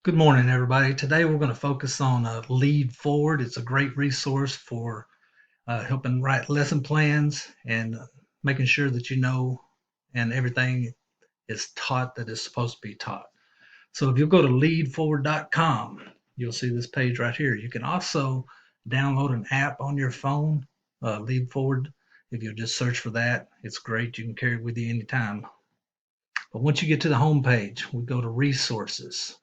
Good morning, everybody. Today we're going to focus on Lead4ward. It's a great resource for helping write lesson plans and making sure that you know and everything is taught that is supposed to be taught. So if you go to lead4ward.com, you'll see this page right here. You can also download an app on your phone, Lead4ward. If you just search for that, it's great. You can carry it with you anytime. But once you get to the home page, we go to resources.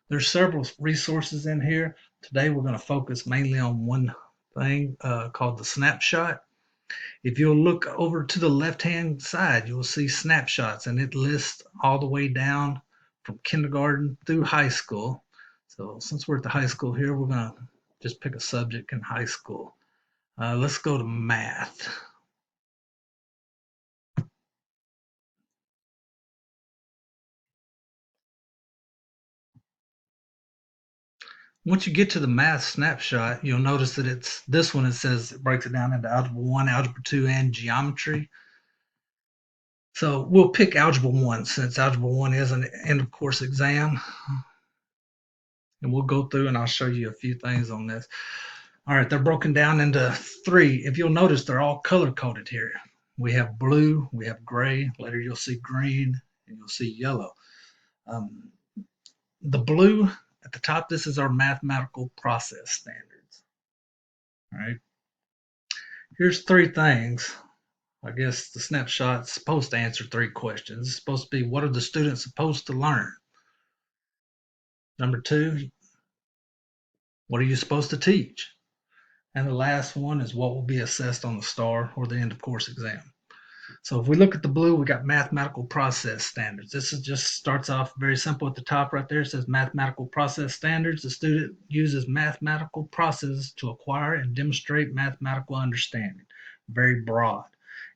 There's several resources in here. Today we're going to focus mainly on one thing called the snapshot. If you'll look over to the left-hand side, you'll see snapshots, and it lists all the way down from kindergarten through high school. So since we're at the high school here, we're going to just pick a subject in high school. Let's go to math. Once you get to the math snapshot, you'll notice that it's this one. It says it breaks it down into algebra 1, algebra 2, and geometry. So we'll pick algebra 1 since algebra 1 is an end of course exam. And we'll go through and I'll show you a few things on this. All right, they're broken down into three. If you'll notice, they're all color coded here. We have blue, we have gray, later you'll see green, and you'll see yellow. The blue at the top, this is our mathematical process standards. All right, here's three things. I guess the snapshot's supposed to answer three questions. It's supposed to be, what are the students supposed to learn? Number two, what are you supposed to teach? And the last one is what will be assessed on the STAR or the end of course exam. So if we look at the blue, we got mathematical process standards. This is just starts off very simple at the top right there. It says mathematical process standards. The student uses mathematical processes to acquire and demonstrate mathematical understanding. Very broad.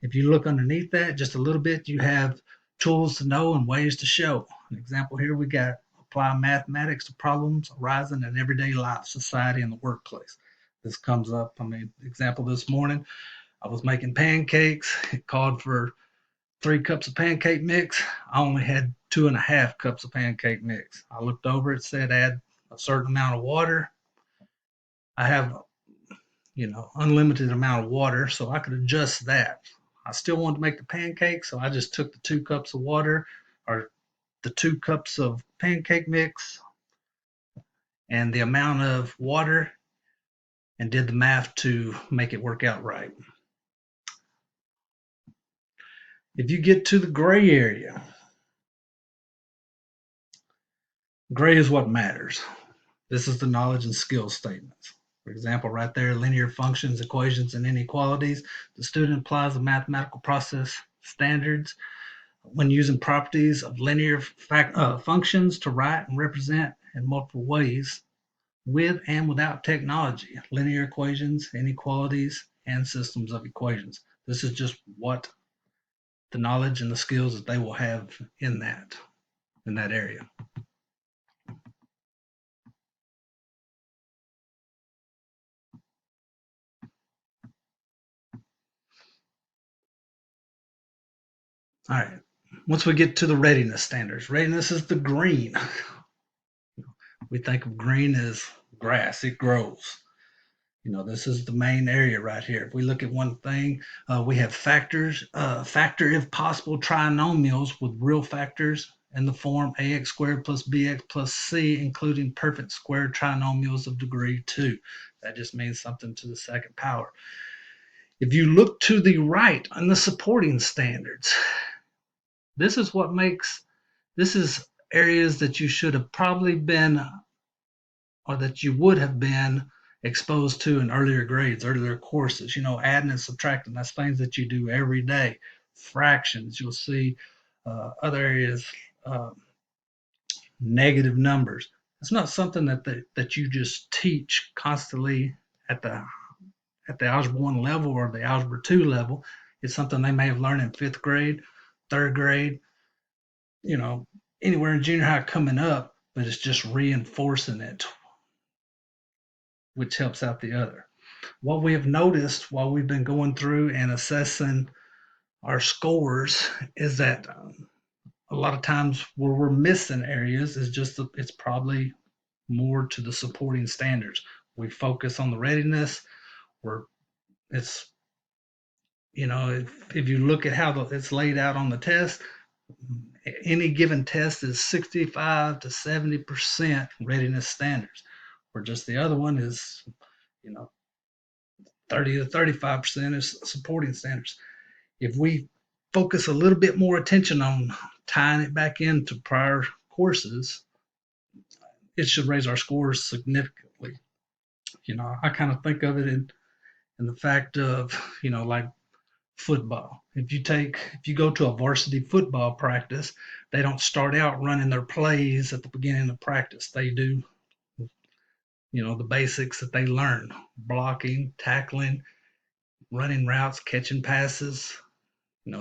If you look underneath that just a little bit, you have tools to know and ways to show. An example here, we got apply mathematics to problems arising in everyday life, society, and the workplace. This comes up, example this morning, I was making pancakes. It called for 3 cups of pancake mix. I only had 2.5 cups of pancake mix. I looked over, it said add a certain amount of water. I have, unlimited amount of water, so I could adjust that. I still wanted to make the pancakes, so I just took the 2 cups of water or the 2 cups of pancake mix and the amount of water and did the math to make it work out right. If you get to the gray area, gray is what matters. This is the knowledge and skill statements. For example, right there, linear functions, equations, and inequalities. The student applies the mathematical process standards when using properties of linear functions to write and represent in multiple ways with and without technology, linear equations, inequalities, and systems of equations. This is just what the knowledge and the skills that they will have in that area. All right. Once we get to the readiness standards, readiness is the green. We think of green as grass, it grows. This is the main area right here. If we look at one thing, we have factors, factor if possible trinomials with real factors in the form ax squared plus bx plus c, including perfect square trinomials of degree 2. That just means something to the second power. If you look to the right on the supporting standards, this is areas that you should have probably been, or that you would have been exposed to in earlier grades, earlier courses. Adding and subtracting, that's things that you do every day. Fractions, you'll see other areas, negative numbers. It's not something that you just teach constantly at the algebra 1 level or the algebra 2 level. It's something they may have learned in 5th grade, 3rd grade, anywhere in junior high coming up, but it's just reinforcing it, which helps out the other. What we have noticed while we've been going through and assessing our scores is that a lot of times where we're missing areas is just it's probably more to the supporting standards. We focus on the readiness, where it's, if you look at how it's laid out on the test, any given test is 65 to 70% readiness standards, where just the other one is, 30 to 35% is supporting standards. If we focus a little bit more attention on tying it back into prior courses, it should raise our scores significantly. I kind of think of it in the fact of, like football. If you go to a varsity football practice, they don't start out running their plays at the beginning of practice. They do, the basics that they learn: blocking, tackling, running routes, catching passes,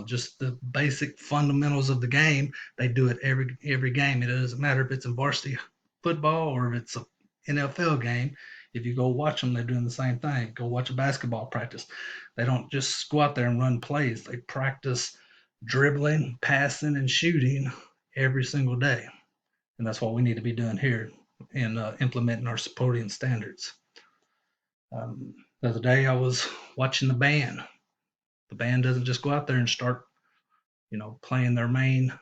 just the basic fundamentals of the game. They do it every game. It doesn't matter if it's a varsity football or if it's a NFL game. If you go watch them, they're doing the same thing. Go watch a basketball practice. They don't just go out there and run plays. They practice dribbling, passing, and shooting every single day. And that's what we need to be doing here in implementing our supporting standards. The other day I was watching the band. The band doesn't just go out there and start, playing their main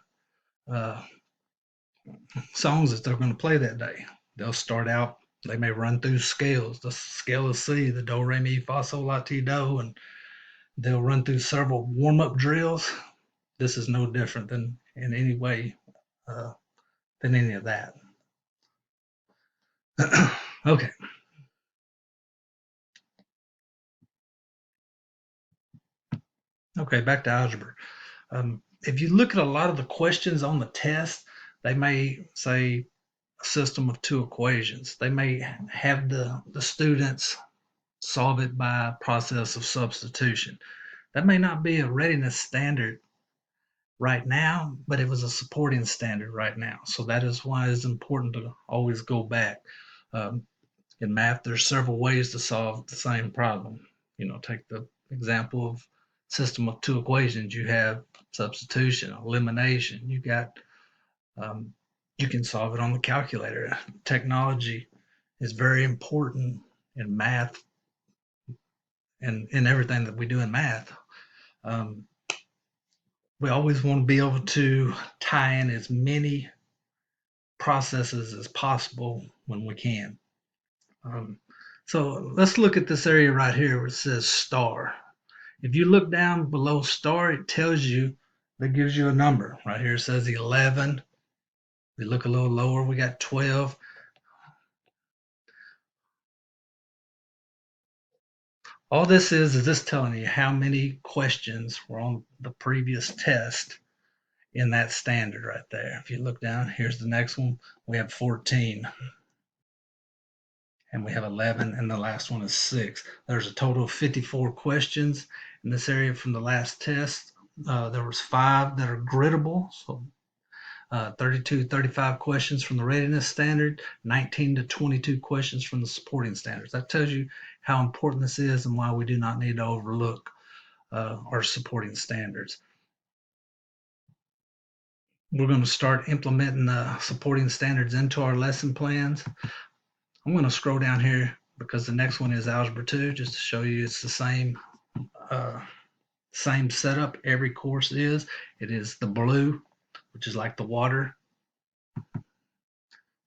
songs that they're going to play that day. They'll start out, they may run through scales, the scale of C, the do, re, mi, fa, sol, la, ti, do, and they'll run through several warm-up drills. This is no different than in any way than any of that. Okay. Okay, back to algebra. If you look at a lot of the questions on the test, they may say a system of two equations. They may have the students solve it by a process of substitution. That may not be a readiness standard right now, but it was a supporting standard right now. So that is why it's important to always go back. In math, there's several ways to solve the same problem. Take the example of system of two equations. You have substitution, elimination. You can solve it on the calculator. Technology is very important in math and in everything that we do in math. We always want to be able to tie in as many processes as possible when we can. So let's look at this area right here where it says star. If you look down below star, it tells you, that gives you a number. Right here it says 11. We look a little lower, we got 12. All this is this telling you how many questions were on the previous test in that standard right there. If you look down, here's the next one. We have 14. And we have 11, and the last one is 6. There's a total of 54 questions in this area from the last test. There was 5 that are griddable, so 32, 35 questions from the readiness standard, 19 to 22 questions from the supporting standards. That tells you how important this is and why we do not need to overlook our supporting standards. We're going to start implementing the supporting standards into our lesson plans. I'm going to scroll down here because the next one is Algebra 2, just to show you it's the same setup every course is. It is the blue, which is like the water.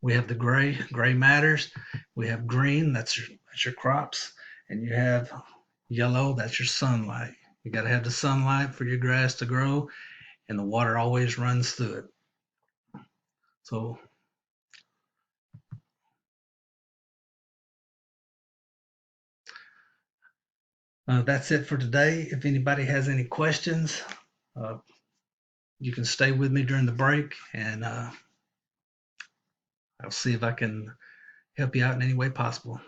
We have the gray matters. We have green, that's your crops. And you have yellow, that's your sunlight. You got to have the sunlight for your grass to grow, and the water always runs through it. So that's it for today. If anybody has any questions, you can stay with me during the break, and I'll see if I can help you out in any way possible.